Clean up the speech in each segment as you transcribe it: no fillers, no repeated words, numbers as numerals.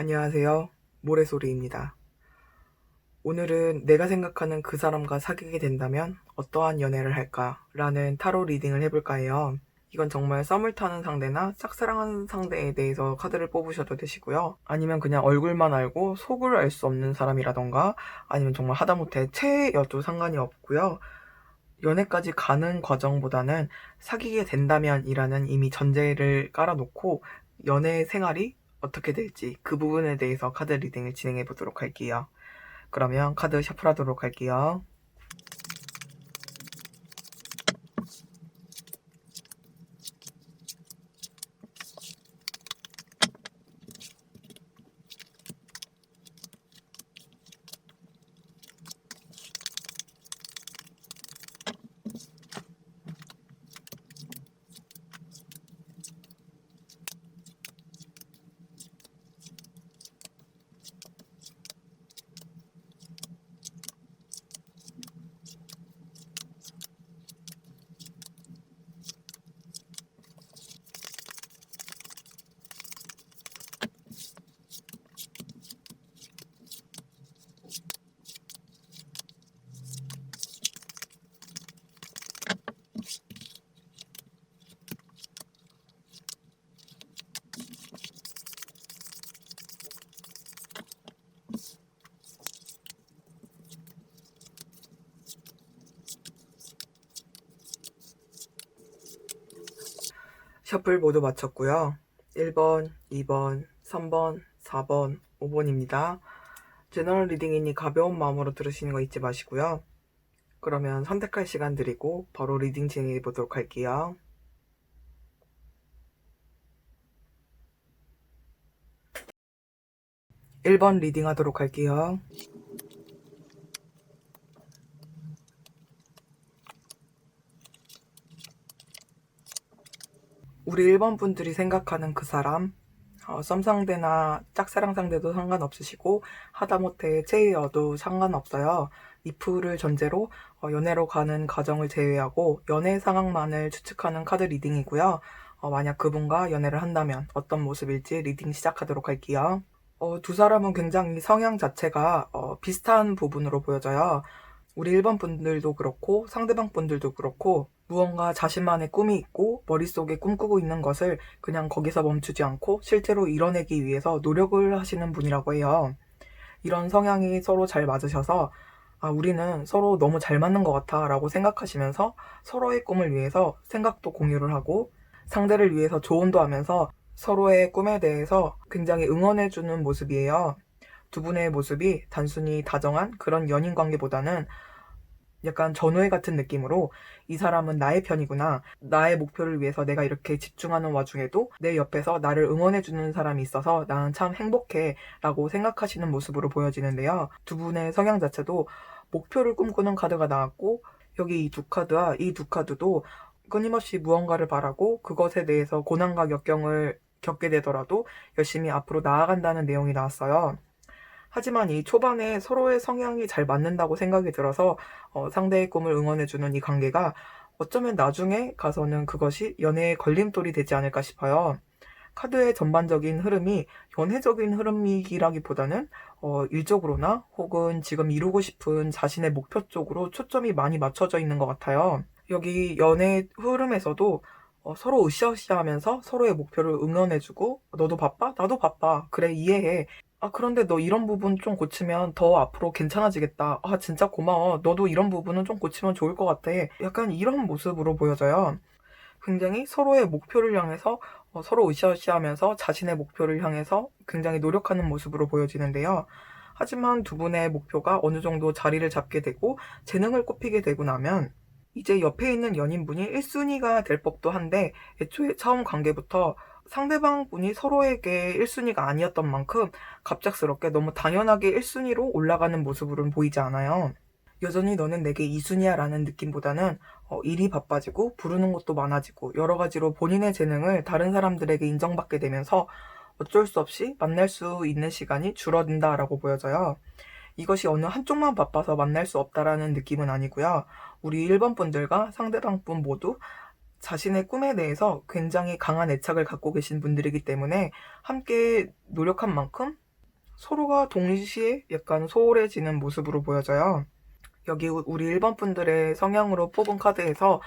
안녕하세요. 모래소리입니다. 오늘은 내가 생각하는 그 사람과 사귀게 된다면 어떠한 연애를 할까? 라는 타로 리딩을 해볼까 해요. 이건 정말 썸을 타는 상대나 짝사랑하는 상대에 대해서 카드를 뽑으셔도 되시고요. 아니면 그냥 얼굴만 알고 속을 알 수 없는 사람이라던가 아니면 정말 하다못해 최애여도 상관이 없고요. 연애까지 가는 과정보다는 사귀게 된다면 이라는 이미 전제를 깔아놓고 연애 생활이 어떻게 될지 그 부분에 대해서 카드 리딩을 진행해 보도록 할게요. 그러면 카드 셔플하도록 할게요. 셔플 모두 마쳤고요. 1번, 2번, 3번, 4번, 5번입니다. 제너럴 리딩이니 가벼운 마음으로 들으시는 거 잊지 마시고요. 그러면 선택할 시간 드리고 바로 리딩 진행해 보도록 할게요. 1번 리딩 하도록 할게요. 우리 1번 분들이 생각하는 그 사람, 썸 상대나 짝사랑 상대도 상관없으시고 하다못해 체이여도 상관없어요. if를 전제로 연애로 가는 과정을 제외하고 연애 상황만을 추측하는 카드 리딩이고요. 만약 그분과 연애를 한다면 어떤 모습일지 리딩 시작하도록 할게요. 두 사람은 굉장히 성향 자체가 비슷한 부분으로 보여져요. 우리 1번 분들도 그렇고 상대방 분들도 그렇고 무언가 자신만의 꿈이 있고 머릿속에 꿈꾸고 있는 것을 그냥 거기서 멈추지 않고 실제로 이뤄내기 위해서 노력을 하시는 분이라고 해요. 이런 성향이 서로 잘 맞으셔서 우리는 서로 너무 잘 맞는 것 같아 라고 생각하시면서 서로의 꿈을 위해서 생각도 공유를 하고 상대를 위해서 조언도 하면서 서로의 꿈에 대해서 굉장히 응원해주는 모습이에요. 두 분의 모습이 단순히 다정한 그런 연인 관계보다는 약간 전우애 같은 느낌으로 이 사람은 나의 편이구나. 나의 목표를 위해서 내가 이렇게 집중하는 와중에도 내 옆에서 나를 응원해주는 사람이 있어서 나는 참 행복해 라고 생각하시는 모습으로 보여지는데요. 두 분의 성향 자체도 목표를 꿈꾸는 카드가 나왔고 여기 이 두 카드와 이 두 카드도 끊임없이 무언가를 바라고 그것에 대해서 고난과 역경을 겪게 되더라도 열심히 앞으로 나아간다는 내용이 나왔어요. 하지만 이 초반에 서로의 성향이 잘 맞는다고 생각이 들어서 상대의 꿈을 응원해주는 이 관계가 어쩌면 나중에 가서는 그것이 연애의 걸림돌이 되지 않을까 싶어요. 카드의 전반적인 흐름이 연애적인 흐름이라기보다는 일적으로나 혹은 지금 이루고 싶은 자신의 목표 쪽으로 초점이 많이 맞춰져 있는 것 같아요. 여기 연애 흐름에서도 서로 으쌰으쌰하면서 서로의 목표를 응원해주고 너도 바빠? 나도 바빠. 그래 이해해. 그런데 너 이런 부분 좀 고치면 더 앞으로 괜찮아지겠다. 진짜 고마워. 너도 이런 부분은 좀 고치면 좋을 것 같아. 약간 이런 모습으로 보여져요. 굉장히 서로의 목표를 향해서 서로 으쌰으쌰하면서 자신의 목표를 향해서 굉장히 노력하는 모습으로 보여지는데요. 하지만 두 분의 목표가 어느 정도 자리를 잡게 되고 재능을 꼽히게 되고 나면 이제 옆에 있는 연인분이 1순위가 될 법도 한데 애초에 처음 관계부터 상대방 분이 서로에게 1순위가 아니었던 만큼 갑작스럽게 너무 당연하게 1순위로 올라가는 모습으로는 보이지 않아요. 여전히 너는 내게 2순위야 라는 느낌보다는 일이 바빠지고 부르는 것도 많아지고 여러 가지로 본인의 재능을 다른 사람들에게 인정받게 되면서 어쩔 수 없이 만날 수 있는 시간이 줄어든다라고 보여져요. 이것이 어느 한쪽만 바빠서 만날 수 없다라는 느낌은 아니고요. 우리 1번 분들과 상대방 분 모두 자신의 꿈에 대해서 굉장히 강한 애착을 갖고 계신 분들이기 때문에 함께 노력한 만큼 서로가 동시에 약간 소홀해지는 모습으로 보여져요. 여기 우리 1번 분들의 성향으로 뽑은 카드에서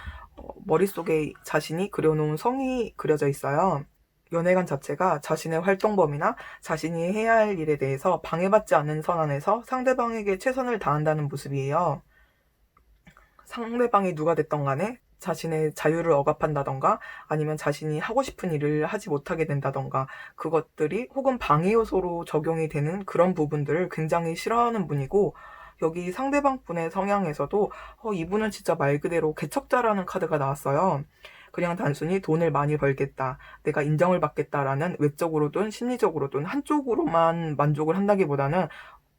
머릿속에 자신이 그려놓은 성이 그려져 있어요. 연애관 자체가 자신의 활동 범위나 자신이 해야 할 일에 대해서 방해받지 않는 선 안에서 상대방에게 최선을 다한다는 모습이에요. 상대방이 누가 됐던 간에 자신의 자유를 억압한다던가 아니면 자신이 하고 싶은 일을 하지 못하게 된다던가 그것들이 혹은 방해 요소로 적용이 되는 그런 부분들을 굉장히 싫어하는 분이고, 여기 상대방 분의 성향에서도 이분은 진짜 말 그대로 개척자라는 카드가 나왔어요. 그냥 단순히 돈을 많이 벌겠다, 내가 인정을 받겠다라는 외적으로든 심리적으로든 한쪽으로만 만족을 한다기보다는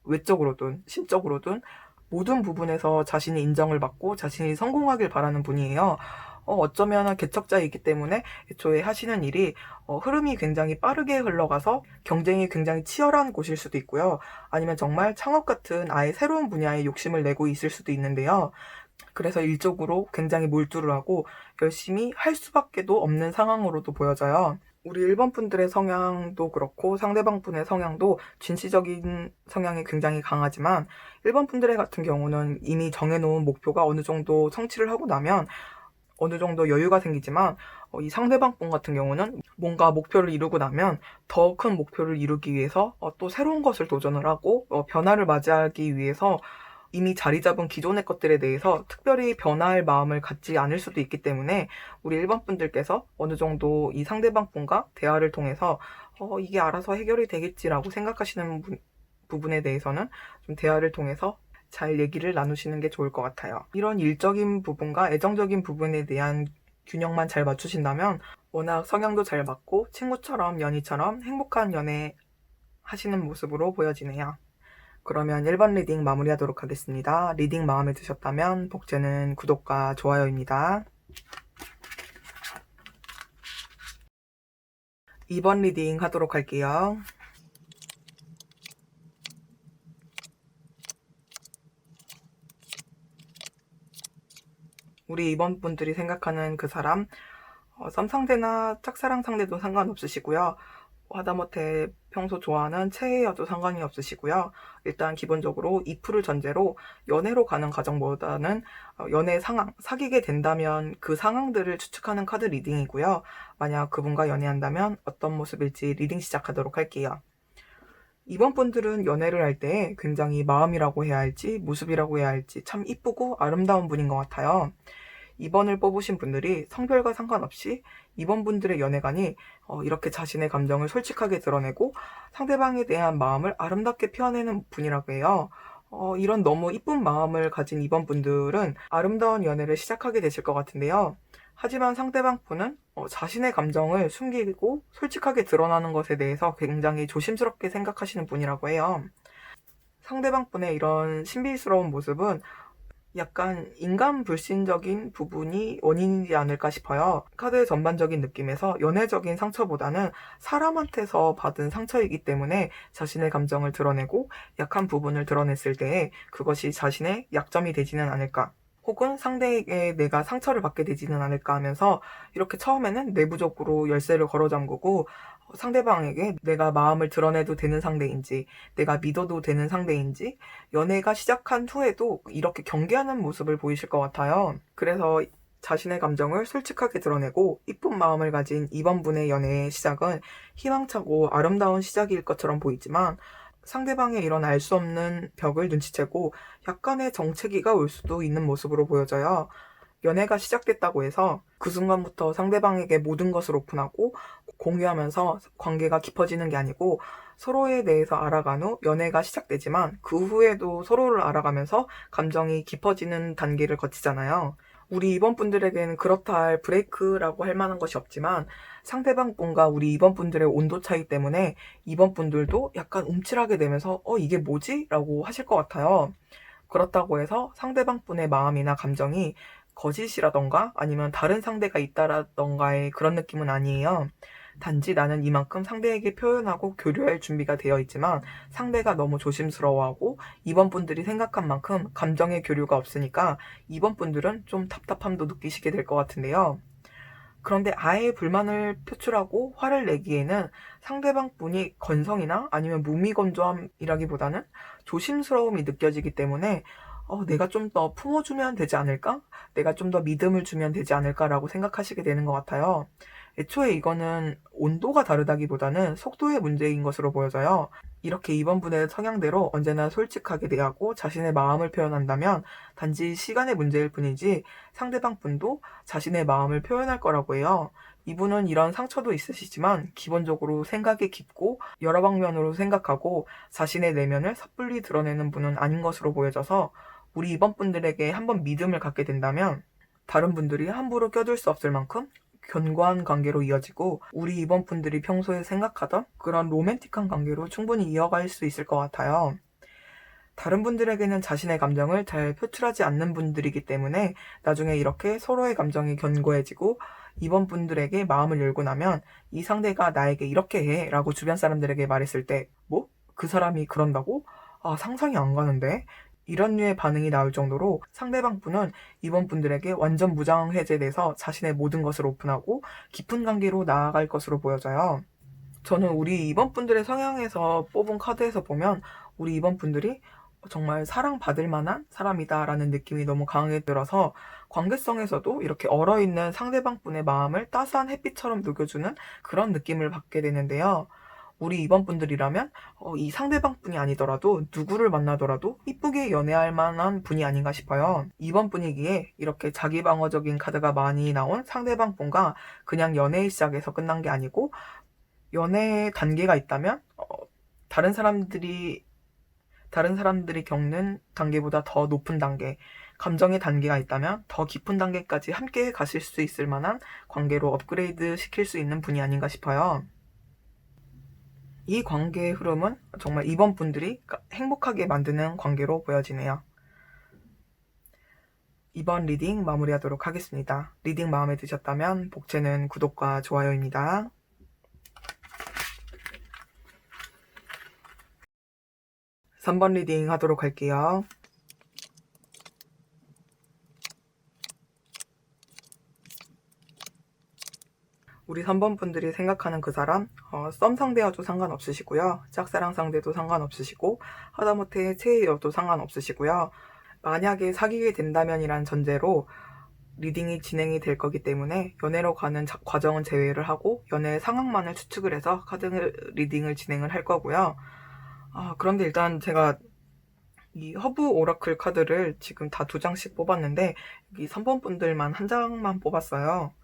외적으로든 심적으로든 모든 부분에서 자신이 인정을 받고 자신이 성공하길 바라는 분이에요. 어쩌면 개척자이기 때문에 애초에 하시는 일이 흐름이 굉장히 빠르게 흘러가서 경쟁이 굉장히 치열한 곳일 수도 있고요. 아니면 정말 창업 같은 아예 새로운 분야에 욕심을 내고 있을 수도 있는데요. 그래서 일적으로 굉장히 몰두를 하고 열심히 할 수밖에도 없는 상황으로도 보여져요. 우리 1번 분들의 성향도 그렇고 상대방 분의 성향도 진취적인 성향이 굉장히 강하지만 1번 분들의 같은 경우는 이미 정해놓은 목표가 어느 정도 성취를 하고 나면 어느 정도 여유가 생기지만 이 상대방 분 같은 경우는 뭔가 목표를 이루고 나면 더 큰 목표를 이루기 위해서 또 새로운 것을 도전을 하고 변화를 맞이하기 위해서 이미 자리 잡은 기존의 것들에 대해서 특별히 변화할 마음을 갖지 않을 수도 있기 때문에 우리 1번 분들께서 어느 정도 이 상대방 분과 대화를 통해서 이게 알아서 해결이 되겠지라고 생각하시는 부분에 대해서는 좀 대화를 통해서 잘 얘기를 나누시는 게 좋을 것 같아요. 이런 일적인 부분과 애정적인 부분에 대한 균형만 잘 맞추신다면 워낙 성향도 잘 맞고 친구처럼 연희처럼 행복한 연애 하시는 모습으로 보여지네요. 그러면 1번 리딩 마무리하도록 하겠습니다. 리딩 마음에 드셨다면 복제는 구독과 좋아요입니다. 2번 리딩 하도록 할게요. 우리 2번 분들이 생각하는 그 사람, 썸상대나 짝사랑 상대도 상관없으시고요. 하다못해 평소 좋아하는 최애여도 상관이 없으시고요. 일단 기본적으로 if를 전제로 연애로 가는 과정보다는 연애 상황, 사귀게 된다면 그 상황들을 추측하는 카드 리딩이고요. 만약 그분과 연애한다면 어떤 모습일지 리딩 시작하도록 할게요. 이번 분들은 연애를 할 때 굉장히 마음이라고 해야 할지 모습이라고 해야 할지 참 이쁘고 아름다운 분인 것 같아요. 2번을 뽑으신 분들이 성별과 상관없이 이번 분들의 연애관이 이렇게 자신의 감정을 솔직하게 드러내고 상대방에 대한 마음을 아름답게 표현하는 분이라고 해요. 이런 너무 이쁜 마음을 가진 이번 분들은 아름다운 연애를 시작하게 되실 것 같은데요. 하지만 상대방 분은 자신의 감정을 숨기고 솔직하게 드러나는 것에 대해서 굉장히 조심스럽게 생각하시는 분이라고 해요. 상대방 분의 이런 신비스러운 모습은 약간 인간 불신적인 부분이 원인이지 않을까 싶어요. 카드의 전반적인 느낌에서 연애적인 상처보다는 사람한테서 받은 상처이기 때문에 자신의 감정을 드러내고 약한 부분을 드러냈을 때 그것이 자신의 약점이 되지는 않을까, 혹은 상대에게 내가 상처를 받게 되지는 않을까 하면서 이렇게 처음에는 내부적으로 열쇠를 걸어 잠그고 상대방에게 내가 마음을 드러내도 되는 상대인지, 내가 믿어도 되는 상대인지 연애가 시작한 후에도 이렇게 경계하는 모습을 보이실 것 같아요. 그래서 자신의 감정을 솔직하게 드러내고 이쁜 마음을 가진 2번 분의 연애의 시작은 희망차고 아름다운 시작일 것처럼 보이지만 상대방의 이런 알 수 없는 벽을 눈치채고 약간의 정체기가 올 수도 있는 모습으로 보여져요. 연애가 시작됐다고 해서 그 순간부터 상대방에게 모든 것을 오픈하고 공유하면서 관계가 깊어지는 게 아니고 서로에 대해서 알아간 후 연애가 시작되지만 그 후에도 서로를 알아가면서 감정이 깊어지는 단계를 거치잖아요. 우리 2번 분들에게는 그렇다 할 브레이크라고 할 만한 것이 없지만 상대방 분과 우리 2번 분들의 온도 차이 때문에 2번 분들도 약간 움찔하게 되면서 이게 뭐지? 라고 하실 것 같아요. 그렇다고 해서 상대방 분의 마음이나 감정이 거짓이라던가 아니면 다른 상대가 있다라던가의 그런 느낌은 아니에요. 단지 나는 이만큼 상대에게 표현하고 교류할 준비가 되어 있지만 상대가 너무 조심스러워하고 2번 분들이 생각한 만큼 감정의 교류가 없으니까 2번 분들은 좀 답답함도 느끼시게 될 것 같은데요. 그런데 아예 불만을 표출하고 화를 내기에는 상대방 분이 건성이나 아니면 무미건조함이라기보다는 조심스러움이 느껴지기 때문에 내가 좀 더 품어주면 되지 않을까? 내가 좀 더 믿음을 주면 되지 않을까라고 생각하시게 되는 것 같아요. 애초에 이거는 온도가 다르다기보다는 속도의 문제인 것으로 보여져요. 이렇게 2번 분의 성향대로 언제나 솔직하게 대하고 자신의 마음을 표현한다면 단지 시간의 문제일 뿐이지 상대방 분도 자신의 마음을 표현할 거라고 해요. 이분은 이런 상처도 있으시지만 기본적으로 생각이 깊고 여러 방면으로 생각하고 자신의 내면을 섣불리 드러내는 분은 아닌 것으로 보여져서 우리 2번 분들에게 한번 믿음을 갖게 된다면 다른 분들이 함부로 껴들 수 없을 만큼 견고한 관계로 이어지고 우리 2번 분들이 평소에 생각하던 그런 로맨틱한 관계로 충분히 이어갈 수 있을 것 같아요. 다른 분들에게는 자신의 감정을 잘 표출하지 않는 분들이기 때문에 나중에 이렇게 서로의 감정이 견고해지고 2번 분들에게 마음을 열고 나면 이 상대가 나에게 이렇게 해 라고 주변 사람들에게 말했을 때 뭐? 그 사람이 그런다고? 아, 상상이 안 가는데? 이런 류의 반응이 나올 정도로 상대방 분은 2번 분들에게 완전 무장해제돼서 자신의 모든 것을 오픈하고 깊은 관계로 나아갈 것으로 보여져요. 저는 우리 2번 분들의 성향에서 뽑은 카드에서 보면 우리 2번 분들이 정말 사랑받을 만한 사람이다라는 느낌이 너무 강하게 들어서 관계성에서도 이렇게 얼어있는 상대방 분의 마음을 따스한 햇빛처럼 녹여주는 그런 느낌을 받게 되는데요. 우리 2번 분들이라면 이 상대방 분이 아니더라도 누구를 만나더라도 이쁘게 연애할 만한 분이 아닌가 싶어요. 2번 분위기에 이렇게 자기방어적인 카드가 많이 나온 상대방 분과 그냥 연애의 시작에서 끝난 게 아니고 연애 단계가 있다면 다른 사람들이 겪는 단계보다 더 높은 단계, 감정의 단계가 있다면 더 깊은 단계까지 함께 가실 수 있을 만한 관계로 업그레이드 시킬 수 있는 분이 아닌가 싶어요. 이 관계의 흐름은 정말 2번 분들이 행복하게 만드는 관계로 보여지네요. 2번 리딩 마무리하도록 하겠습니다. 리딩 마음에 드셨다면 복채는 구독과 좋아요입니다. 3번 리딩 하도록 할게요. 우리 3번 분들이 생각하는 그 사람 썸 상대와도 상관없으시고요. 짝사랑 상대도 상관없으시고 하다못해 체이여도 상관없으시고요. 만약에 사귀게 된다면이란 전제로 리딩이 진행이 될 거기 때문에 연애로 가는 과정은 제외를 하고 연애 상황만을 추측을 해서 카드 리딩을 진행을 할 거고요. 그런데 일단 제가 이 허브 오라클 카드를 지금 다 2장씩 뽑았는데 여기 3번 분들만 1장만 뽑았어요.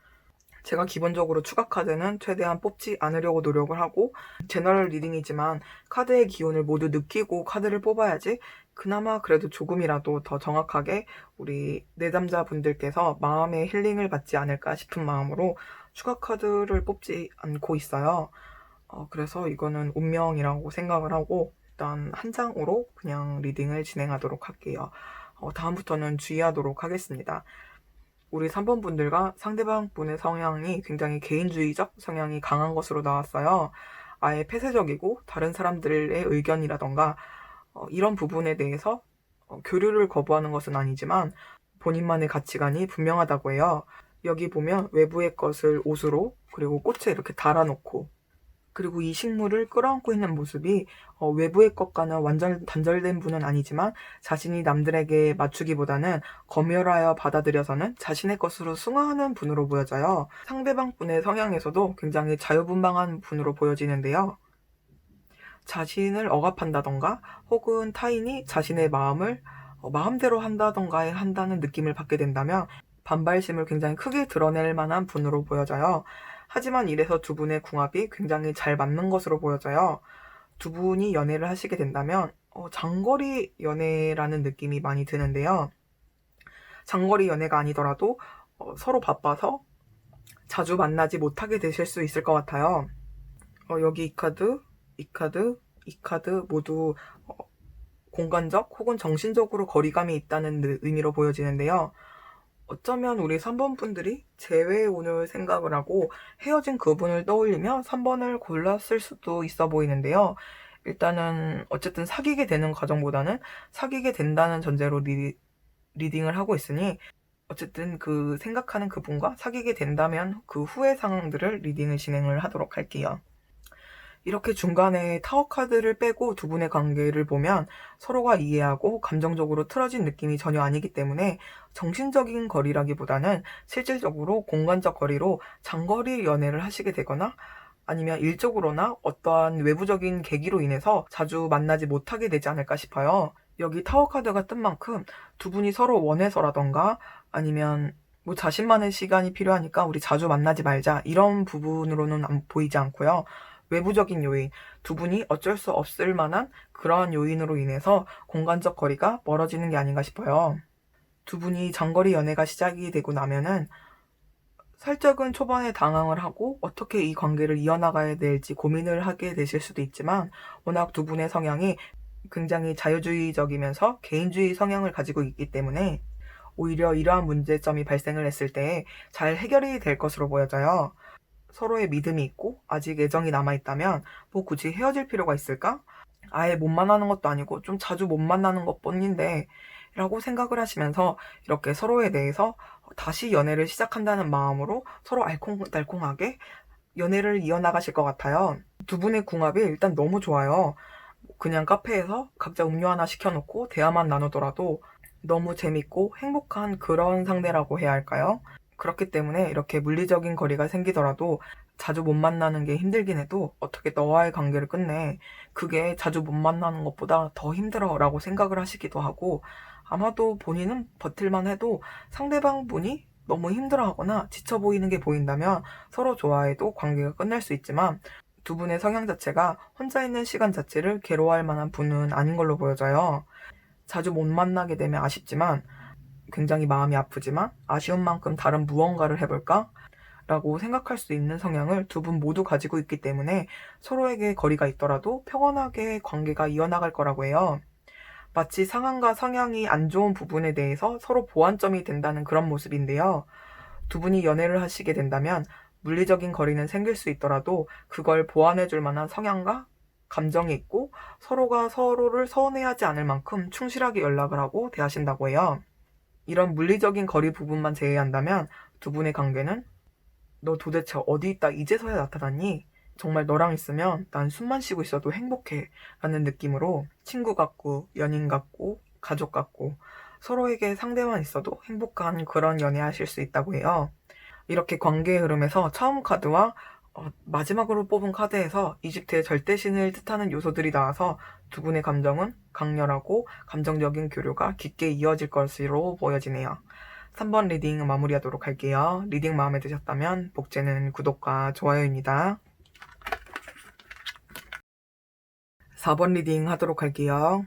제가 기본적으로 추가 카드는 최대한 뽑지 않으려고 노력을 하고 제너럴 리딩이지만 카드의 기운을 모두 느끼고 카드를 뽑아야지 그나마 그래도 조금이라도 더 정확하게 우리 내담자 분들께서 마음의 힐링을 받지 않을까 싶은 마음으로 추가 카드를 뽑지 않고 있어요. 그래서 이거는 운명이라고 생각을 하고 일단 1장으로 그냥 리딩을 진행하도록 할게요. 다음부터는 주의하도록 하겠습니다. 우리 3번 분들과 상대방 분의 성향이 굉장히 개인주의적 성향이 강한 것으로 나왔어요. 아예 폐쇄적이고 다른 사람들의 의견이라던가 이런 부분에 대해서 교류를 거부하는 것은 아니지만 본인만의 가치관이 분명하다고 해요. 여기 보면 외부의 것을 옷으로 그리고 꽃에 이렇게 달아놓고 그리고 이 식물을 끌어안고 있는 모습이 외부의 것과는 완전 단절된 분은 아니지만 자신이 남들에게 맞추기보다는 검열하여 받아들여서는 자신의 것으로 숭화하는 분으로 보여져요. 상대방 분의 성향에서도 굉장히 자유분방한 분으로 보여지는데요. 자신을 억압한다던가 혹은 타인이 자신의 마음을 마음대로 한다는 느낌을 받게 된다면 반발심을 굉장히 크게 드러낼 만한 분으로 보여져요. 하지만 이래서 두 분의 궁합이 굉장히 잘 맞는 것으로 보여져요. 두 분이 연애를 하시게 된다면 장거리 연애라는 느낌이 많이 드는데요. 장거리 연애가 아니더라도 서로 바빠서 자주 만나지 못하게 되실 수 있을 것 같아요. 여기 이 카드, 이 카드 모두 공간적 혹은 정신적으로 거리감이 있다는 의미로 보여지는데요. 어쩌면 우리 3번 분들이 재회운을 생각을 하고 헤어진 그분을 떠올리며 3번을 골랐을 수도 있어 보이는데요. 일단은 어쨌든 사귀게 되는 과정보다는 사귀게 된다는 전제로 리딩을 하고 있으니 어쨌든 그 생각하는 그분과 사귀게 된다면 그 후의 상황들을 리딩을 진행을 하도록 할게요. 이렇게 중간에 타워 카드를 빼고 두 분의 관계를 보면 서로가 이해하고 감정적으로 틀어진 느낌이 전혀 아니기 때문에 정신적인 거리라기보다는 실질적으로 공간적 거리로 장거리 연애를 하시게 되거나 아니면 일적으로나 어떠한 외부적인 계기로 인해서 자주 만나지 못하게 되지 않을까 싶어요. 여기 타워 카드가 뜬 만큼 두 분이 서로 원해서라던가 아니면 뭐 자신만의 시간이 필요하니까 우리 자주 만나지 말자 이런 부분으로는 보이지 않고요. 외부적인 요인, 두 분이 어쩔 수 없을 만한 그러한 요인으로 인해서 공간적 거리가 멀어지는 게 아닌가 싶어요. 두 분이 장거리 연애가 시작이 되고 나면은 살짝은 초반에 당황을 하고 어떻게 이 관계를 이어나가야 될지 고민을 하게 되실 수도 있지만 워낙 두 분의 성향이 굉장히 자유주의적이면서 개인주의 성향을 가지고 있기 때문에 오히려 이러한 문제점이 발생을 했을 때 잘 해결이 될 것으로 보여져요. 서로의 믿음이 있고 아직 애정이 남아있다면 뭐 굳이 헤어질 필요가 있을까? 아예 못 만나는 것도 아니고 좀 자주 못 만나는 것뿐인데 라고 생각을 하시면서 이렇게 서로에 대해서 다시 연애를 시작한다는 마음으로 서로 알콩달콩하게 연애를 이어나가실 것 같아요. 두 분의 궁합이 일단 너무 좋아요. 그냥 카페에서 각자 음료 하나 시켜놓고 대화만 나누더라도 너무 재밌고 행복한 그런 상대라고 해야 할까요? 그렇기 때문에 이렇게 물리적인 거리가 생기더라도 자주 못 만나는 게 힘들긴 해도 어떻게 너와의 관계를 끝내. 그게 자주 못 만나는 것보다 더 힘들어 라고 생각을 하시기도 하고 아마도 본인은 버틸만 해도 상대방 분이 너무 힘들어하거나 지쳐 보이는 게 보인다면 서로 좋아해도 관계가 끝날 수 있지만 두 분의 성향 자체가 혼자 있는 시간 자체를 괴로워할 만한 분은 아닌 걸로 보여져요. 자주 못 만나게 되면 아쉽지만 굉장히 마음이 아프지만 아쉬운 만큼 다른 무언가를 해볼까? 라고 생각할 수 있는 성향을 두 분 모두 가지고 있기 때문에 서로에게 거리가 있더라도 평온하게 관계가 이어나갈 거라고 해요. 마치 상황과 성향이 안 좋은 부분에 대해서 서로 보완점이 된다는 그런 모습인데요. 두 분이 연애를 하시게 된다면 물리적인 거리는 생길 수 있더라도 그걸 보완해줄 만한 성향과 감정이 있고 서로가 서로를 서운해하지 않을 만큼 충실하게 연락을 하고 대하신다고 해요. 이런 물리적인 거리 부분만 제외한다면 두 분의 관계는 너 도대체 어디 있다 이제서야 나타났니? 정말 너랑 있으면 난 숨만 쉬고 있어도 행복해 라는 느낌으로 친구 같고 연인 같고 가족 같고 서로에게 상대만 있어도 행복한 그런 연애하실 수 있다고 해요. 이렇게 관계의 흐름에서 처음 카드와 마지막으로 뽑은 카드에서 이집트의 절대신을 뜻하는 요소들이 나와서 두 분의 감정은 강렬하고 감정적인 교류가 깊게 이어질 것으로 보여지네요. 3번 리딩 마무리하도록 할게요. 리딩 마음에 드셨다면 복제는 구독과 좋아요입니다. 4번 리딩 하도록 할게요.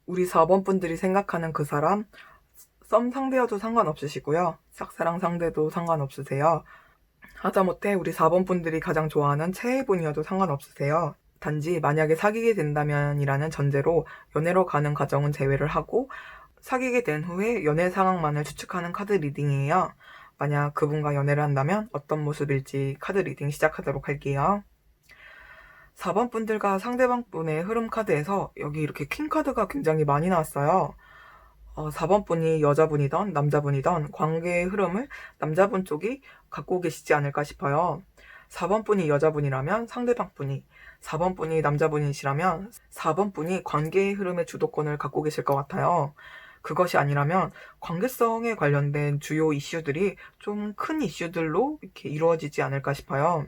우리 4번 분들이 생각하는 그 사람 썸 상대여도 상관없으시고요. 짝사랑 상대도 상관없으세요. 하다못해 우리 4번 분들이 가장 좋아하는 최애분이어도 상관없으세요. 단지 만약에 사귀게 된다면이라는 전제로 연애로 가는 과정은 제외를 하고 사귀게 된 후에 연애 상황만을 추측하는 카드 리딩이에요. 만약 그분과 연애를 한다면 어떤 모습일지 카드 리딩 시작하도록 할게요. 4번 분들과 상대방 분의 흐름 카드에서 여기 이렇게 퀸 카드가 굉장히 많이 나왔어요. 4번 분이 여자분이던 남자분이던 관계의 흐름을 남자분 쪽이 갖고 계시지 않을까 싶어요. 4번 분이 여자분이라면 상대방 분이, 4번 분이 남자분이시라면 4번 분이 관계의 흐름의 주도권을 갖고 계실 것 같아요. 그것이 아니라면 관계성에 관련된 주요 이슈들이 좀 큰 이슈들로 이렇게 이루어지지 않을까 싶어요.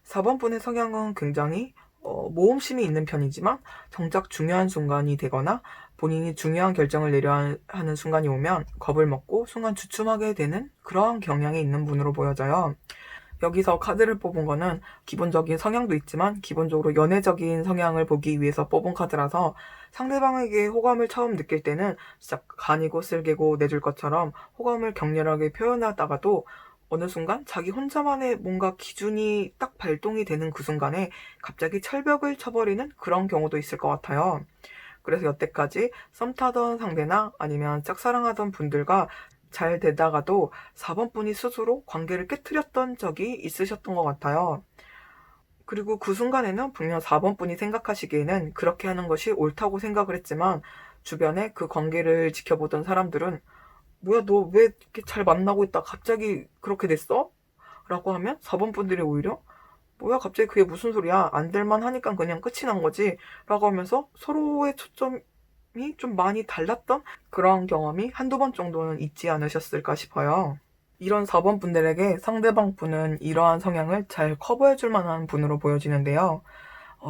4번 분의 성향은 굉장히 모험심이 있는 편이지만 정작 중요한 순간이 되거나 본인이 중요한 결정을 내려야 하는 순간이 오면 겁을 먹고 순간 주춤하게 되는 그러한 경향이 있는 분으로 보여져요. 여기서 카드를 뽑은 거는 기본적인 성향도 있지만 기본적으로 연애적인 성향을 보기 위해서 뽑은 카드라서 상대방에게 호감을 처음 느낄 때는 진짜 간이고 쓸개고 내줄 것처럼 호감을 격렬하게 표현하다가도 어느 순간 자기 혼자만의 뭔가 기준이 딱 발동이 되는 그 순간에 갑자기 철벽을 쳐버리는 그런 경우도 있을 것 같아요. 그래서 여태까지 썸 타던 상대나 아니면 짝사랑하던 분들과 잘 되다가도 4번 분이 스스로 관계를 깨트렸던 적이 있으셨던 것 같아요. 그리고 그 순간에는 분명 4번 분이 생각하시기에는 그렇게 하는 것이 옳다고 생각을 했지만 주변에 그 관계를 지켜보던 사람들은 뭐야 너 왜 이렇게 잘 만나고 있다 갑자기 그렇게 됐어? 라고 하면 4번 분들이 오히려 뭐야 갑자기 그게 무슨 소리야 안 될만 하니까 그냥 끝이 난 거지 라고 하면서 서로의 초점이 좀 많이 달랐던 그런 경험이 한두 번 정도는 있지 않으셨을까 싶어요. 이런 4번 분들에게 상대방 분은 이러한 성향을 잘 커버해 줄 만한 분으로 보여지는데요.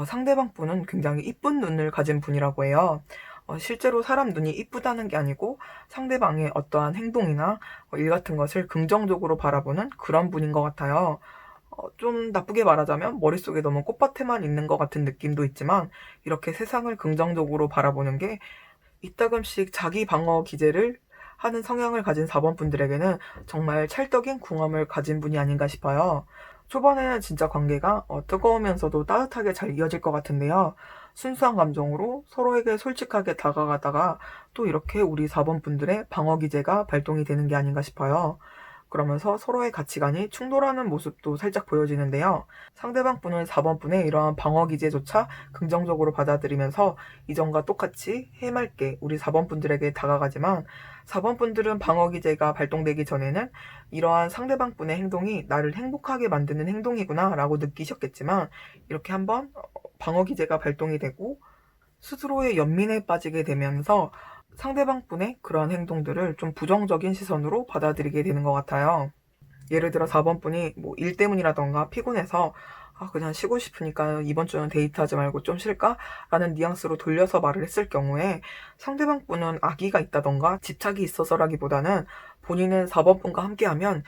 상대방 분은 굉장히 이쁜 눈을 가진 분이라고 해요. 실제로 사람 눈이 이쁘다는 게 아니고 상대방의 어떠한 행동이나 일 같은 것을 긍정적으로 바라보는 그런 분인 것 같아요. 좀 나쁘게 말하자면 머릿속에 너무 꽃밭에만 있는 것 같은 느낌도 있지만 이렇게 세상을 긍정적으로 바라보는 게 이따금씩 자기 방어 기제를 하는 성향을 가진 4번 분들에게는 정말 찰떡인 궁합을 가진 분이 아닌가 싶어요. 초반에는 진짜 관계가 뜨거우면서도 따뜻하게 잘 이어질 것 같은데요. 순수한 감정으로 서로에게 솔직하게 다가가다가 또 이렇게 우리 4번 분들의 방어 기제가 발동이 되는 게 아닌가 싶어요. 그러면서 서로의 가치관이 충돌하는 모습도 살짝 보여지는데요. 상대방 분은 4번 분의 이러한 방어 기제조차 긍정적으로 받아들이면서 이전과 똑같이 해맑게 우리 4번 분들에게 다가가지만 4번 분들은 방어 기제가 발동되기 전에는 이러한 상대방 분의 행동이 나를 행복하게 만드는 행동이구나 라고 느끼셨겠지만 이렇게 한번 방어 기제가 발동이 되고 스스로의 연민에 빠지게 되면서 상대방 분의 그러한 행동들을 좀 부정적인 시선으로 받아들이게 되는 것 같아요. 예를 들어 4번 분이 뭐 일 때문이라던가 피곤해서 그냥 쉬고 싶으니까 이번 주는 데이트하지 말고 좀 쉴까? 라는 뉘앙스로 돌려서 말을 했을 경우에 상대방 분은 악의가 있다던가 집착이 있어서라기보다는 본인은 4번 분과 함께하면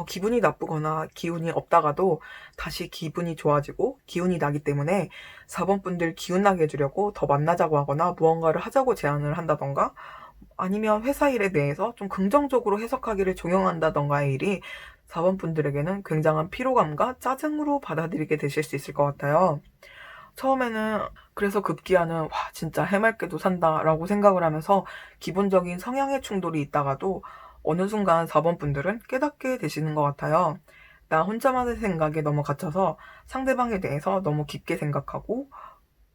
기분이 나쁘거나 기운이 없다가도 다시 기분이 좋아지고 기운이 나기 때문에 4번 분들 기운 나게 해주려고 더 만나자고 하거나 무언가를 하자고 제안을 한다던가 아니면 회사 일에 대해서 좀 긍정적으로 해석하기를 종용한다던가의 일이 4번 분들에게는 굉장한 피로감과 짜증으로 받아들이게 되실 수 있을 것 같아요. 처음에는 그래서 급기야는 와 진짜 해맑게도 산다라고 생각을 하면서 기본적인 성향의 충돌이 있다가도 어느 순간 4번 분들은 깨닫게 되시는 것 같아요. 나 혼자만의 생각에 너무 갇혀서 상대방에 대해서 너무 깊게 생각하고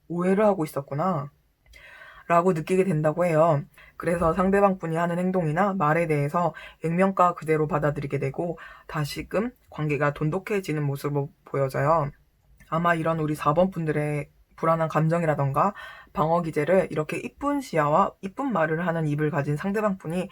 오해를 하고 있었구나 라고 느끼게 된다고 해요. 그래서 상대방 분이 하는 행동이나 말에 대해서 액면가 그대로 받아들이게 되고 다시금 관계가 돈독해지는 모습으로 보여져요. 아마 이런 우리 4번 분들의 불안한 감정이라던가 방어 기제를 이렇게 이쁜 시야와 이쁜 말을 하는 입을 가진 상대방 분이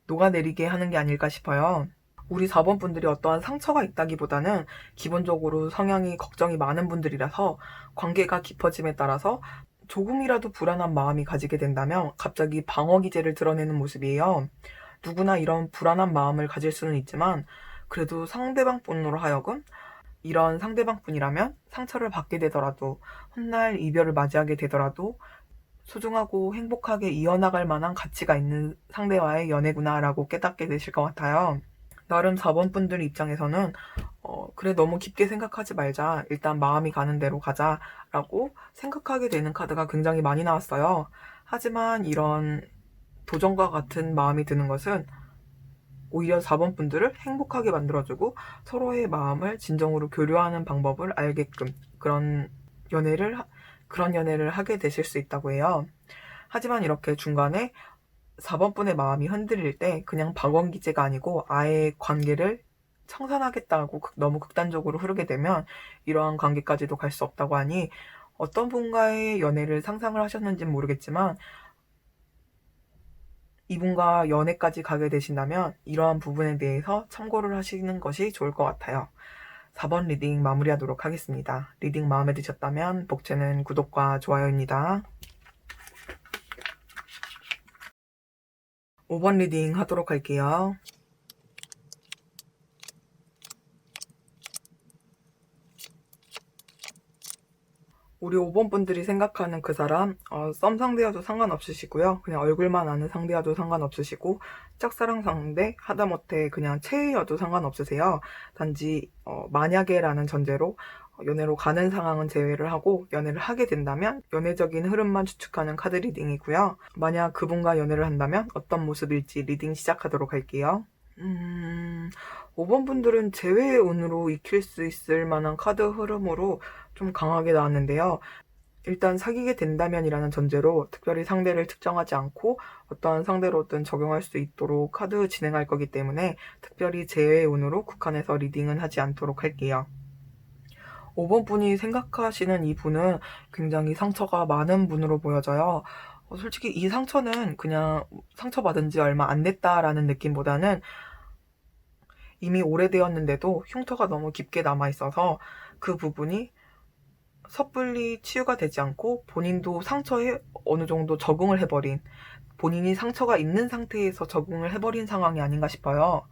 녹아내리게 하는 게 아닐까 싶어요. 우리 4번 분들이 어떠한 상처가 있다기보다는 기본적으로 성향이 걱정이 많은 분들이라서 관계가 깊어짐에 따라서 조금이라도 불안한 마음이 가지게 된다면 갑자기 방어 기제를 드러내는 모습이에요. 누구나 이런 불안한 마음을 가질 수는 있지만 그래도 상대방 분으로 하여금 이런 상대방 분이라면 상처를 받게 되더라도 훗날 이별을 맞이하게 되더라도 소중하고 행복하게 이어나갈 만한 가치가 있는 상대와의 연애구나라고 깨닫게 되실 것 같아요. 나름 4번 분들 입장에서는 그래 너무 깊게 생각하지 말자. 일단 마음이 가는 대로 가자라고 생각하게 되는 카드가 굉장히 많이 나왔어요. 하지만 이런 도전과 같은 마음이 드는 것은 오히려 4번 분들을 행복하게 만들어주고 서로의 마음을 진정으로 교류하는 방법을 알게끔 그런 연애를 하게 되실 수 있다고 해요. 하지만 이렇게 중간에 4번 분의 마음이 흔들릴 때 그냥 방언 기제가 아니고 아예 관계를 청산하겠다고 너무 극단적으로 흐르게 되면 이러한 관계까지도 갈 수 없다고 하니 어떤 분과의 연애를 상상을 하셨는지는 모르겠지만 이분과 연애까지 가게 되신다면 이러한 부분에 대해서 참고를 하시는 것이 좋을 것 같아요. 4번 리딩 마무리하도록 하겠습니다. 리딩 마음에 드셨다면 복채는 구독과 좋아요입니다. 5번 리딩 하도록 할게요. 우리 5번 분들이 생각하는 그 사람 썸 상대여도 상관없으시고요. 그냥 얼굴만 아는 상대여도 상관없으시고 짝사랑 상대 하다못해 그냥 체이여도 상관없으세요. 단지 만약에라는 전제로 연애로 가는 상황은 제외를 하고 연애를 하게 된다면 연애적인 흐름만 추측하는 카드 리딩이고요. 만약 그분과 연애를 한다면 어떤 모습일지 리딩 시작하도록 할게요. 5번 분들은 제외의 운으로 익힐 수 있을 만한 카드 흐름으로 좀 강하게 나왔는데요. 일단 사귀게 된다면이라는 전제로 특별히 상대를 특정하지 않고 어떠한 상대로든 적용할 수 있도록 카드 진행할 거기 때문에 특별히 제외의 운으로 국한해서 리딩은 하지 않도록 할게요. 5번 분이 생각하시는 이 분은 굉장히 상처가 많은 분으로 보여져요. 솔직히 이 상처는 그냥 상처받은 지 얼마 안 됐다라는 느낌보다는 이미 오래되었는데도 흉터가 너무 깊게 남아있어서 그 부분이 섣불리 치유가 되지 않고 본인도 상처에 어느 정도 적응을 해버린, 본인이 상처가 있는 상태에서 적응을 해버린 상황이 아닌가 싶어요.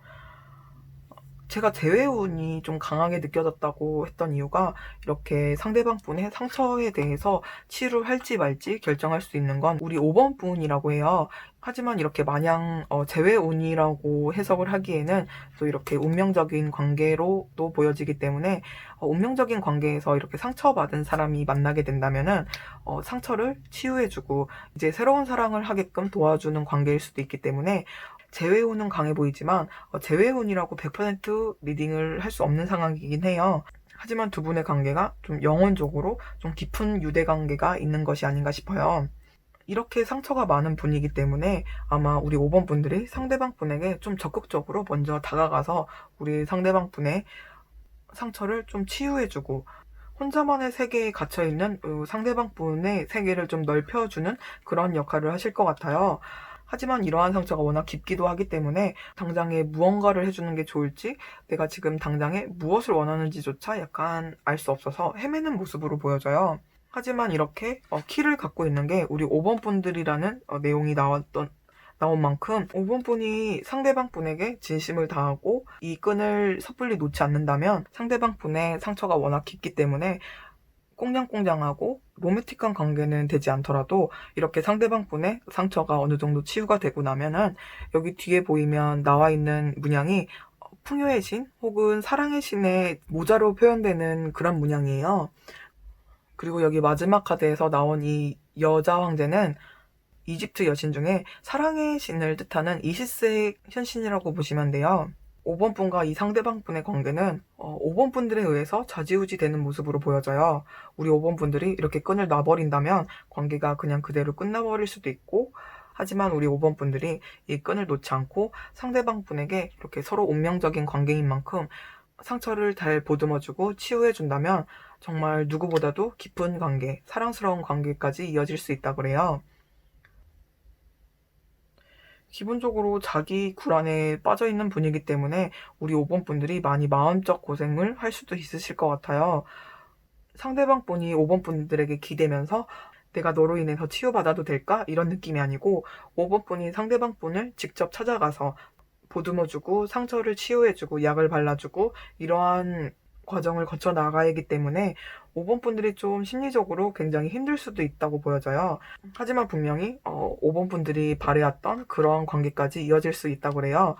제가 재회운이 좀 강하게 느껴졌다고 했던 이유가 이렇게 상대방 분의 상처에 대해서 치유를 할지 말지 결정할 수 있는 건 우리 5번 분이라고 해요. 하지만 이렇게 마냥 재회운이라고 해석을 하기에는 또 이렇게 운명적인 관계로도 보여지기 때문에 운명적인 관계에서 이렇게 상처받은 사람이 만나게 된다면은 상처를 치유해주고 이제 새로운 사랑을 하게끔 도와주는 관계일 수도 있기 때문에 재회운은 강해 보이지만 재회운이라고 100% 리딩을 할 수 없는 상황이긴 해요. 하지만 두 분의 관계가 좀 영혼적으로 좀 깊은 유대 관계가 있는 것이 아닌가 싶어요. 이렇게 상처가 많은 분이기 때문에 아마 우리 5번 분들이 상대방 분에게 좀 적극적으로 먼저 다가가서 우리 상대방 분의 상처를 좀 치유해주고 혼자만의 세계에 갇혀있는 상대방 분의 세계를 좀 넓혀주는 그런 역할을 하실 것 같아요. 하지만 이러한 상처가 워낙 깊기도 하기 때문에 당장에 무언가를 해주는 게 좋을지 내가 지금 당장에 무엇을 원하는지조차 약간 알 수 없어서 헤매는 모습으로 보여져요. 하지만 이렇게 키를 갖고 있는 게 우리 5번 분들이라는 내용이 나온 만큼 5번 분이 상대방 분에게 진심을 다하고 이 끈을 섣불리 놓지 않는다면 상대방 분의 상처가 워낙 깊기 때문에 꽁냥꽁냥하고 로맨틱한 관계는 되지 않더라도 이렇게 상대방 분의 상처가 어느 정도 치유가 되고 나면은 여기 뒤에 보이면 나와 있는 문양이 풍요의 신 혹은 사랑의 신의 모자로 표현되는 그런 문양이에요. 그리고 여기 마지막 카드에서 나온 이 여자 황제는 이집트 여신 중에 사랑의 신을 뜻하는 이시스의 현신이라고 보시면 돼요. 5번 분과 이 상대방 분의 관계는 5번 분들에 의해서 좌지우지 되는 모습으로 보여져요. 우리 5번 분들이 이렇게 끈을 놔버린다면 관계가 그냥 그대로 끝나버릴 수도 있고, 하지만 우리 5번 분들이 이 끈을 놓지 않고 상대방 분에게 이렇게 서로 운명적인 관계인 만큼 상처를 잘 보듬어주고 치유해준다면 정말 누구보다도 깊은 관계, 사랑스러운 관계까지 이어질 수 있다고 그래요. 기본적으로 자기 굴안에 빠져있는 분이기 때문에 우리 5번 분들이 많이 마음적 고생을 할 수도 있으실 것 같아요. 상대방 분이 5번 분들에게 기대면서 내가 너로 인해서 치유받아도 될까? 이런 느낌이 아니고 5번 분이 상대방 분을 직접 찾아가서 보듬어주고 상처를 치유해주고 약을 발라주고 이러한 과정을 거쳐 나가야 하기 때문에 5번 분들이 좀 심리적으로 굉장히 힘들 수도 있다고 보여져요. 하지만 분명히 5번 분들이 바래왔던 그러한 관계까지 이어질 수 있다고 그래요.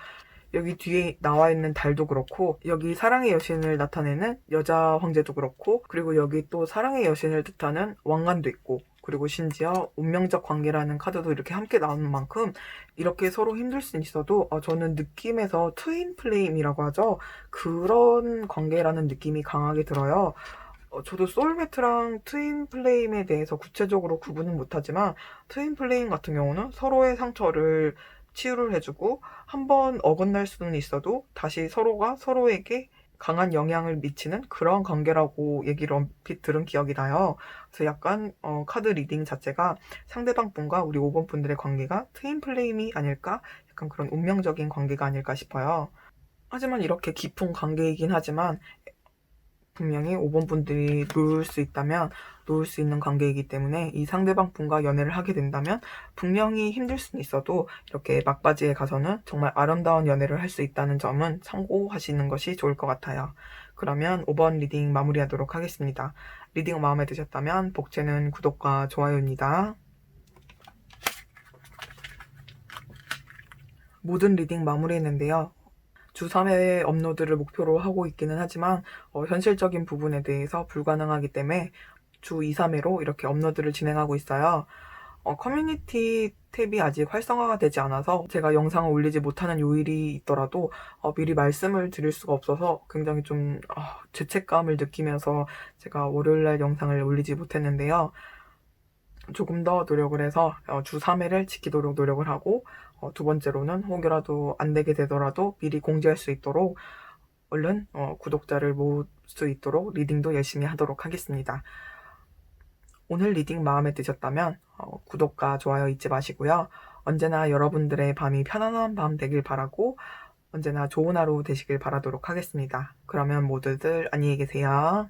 여기 뒤에 나와 있는 달도 그렇고 여기 사랑의 여신을 나타내는 여자 황제도 그렇고 그리고 여기 또 사랑의 여신을 뜻하는 왕관도 있고 그리고 심지어 운명적 관계라는 카드도 이렇게 함께 나오는 만큼 이렇게 서로 힘들 수 있어도 저는 느낌에서 트윈 플레임이라고 하죠. 그런 관계라는 느낌이 강하게 들어요. 저도 소울메트랑 트윈 플레임에 대해서 구체적으로 구분은 못하지만 트윈 플레임 같은 경우는 서로의 상처를 치유를 해주고 한번 어긋날 수는 있어도 다시 서로가 서로에게 강한 영향을 미치는 그런 관계라고 얘기를 얼핏 들은 기억이 나요. 그래서 약간 카드 리딩 자체가 상대방 분과 우리 5번 분들의 관계가 트윈 플레임이 아닐까? 약간 그런 운명적인 관계가 아닐까 싶어요. 하지만 이렇게 깊은 관계이긴 하지만 분명히 5번 분들이 놓을 수 있다면 놓을 수 있는 관계이기 때문에 이 상대방 분과 연애를 하게 된다면 분명히 힘들 수는 있어도 이렇게 막바지에 가서는 정말 아름다운 연애를 할 수 있다는 점은 참고하시는 것이 좋을 것 같아요. 그러면 5번 리딩 마무리하도록 하겠습니다. 리딩 마음에 드셨다면 복채는 구독과 좋아요입니다. 모든 리딩 마무리했는데요. 주 3회 업로드를 목표로 하고 있기는 하지만 현실적인 부분에 대해서 불가능하기 때문에 주 2, 3회로 이렇게 업로드를 진행하고 있어요. 커뮤니티 탭이 아직 활성화가 되지 않아서 제가 영상을 올리지 못하는 요일이 있더라도 미리 말씀을 드릴 수가 없어서 굉장히 좀 죄책감을 느끼면서 제가 월요일날 영상을 올리지 못했는데요. 조금 더 노력을 해서 주 3회를 지키도록 노력을 하고, 두 번째로는 혹여라도 안 되게 되더라도 미리 공지할 수 있도록 얼른 구독자를 모을 수 있도록 리딩도 열심히 하도록 하겠습니다. 오늘 리딩 마음에 드셨다면 구독과 좋아요 잊지 마시고요. 언제나 여러분들의 밤이 편안한 밤 되길 바라고 언제나 좋은 하루 되시길 바라도록 하겠습니다. 그러면 모두들 안녕히 계세요.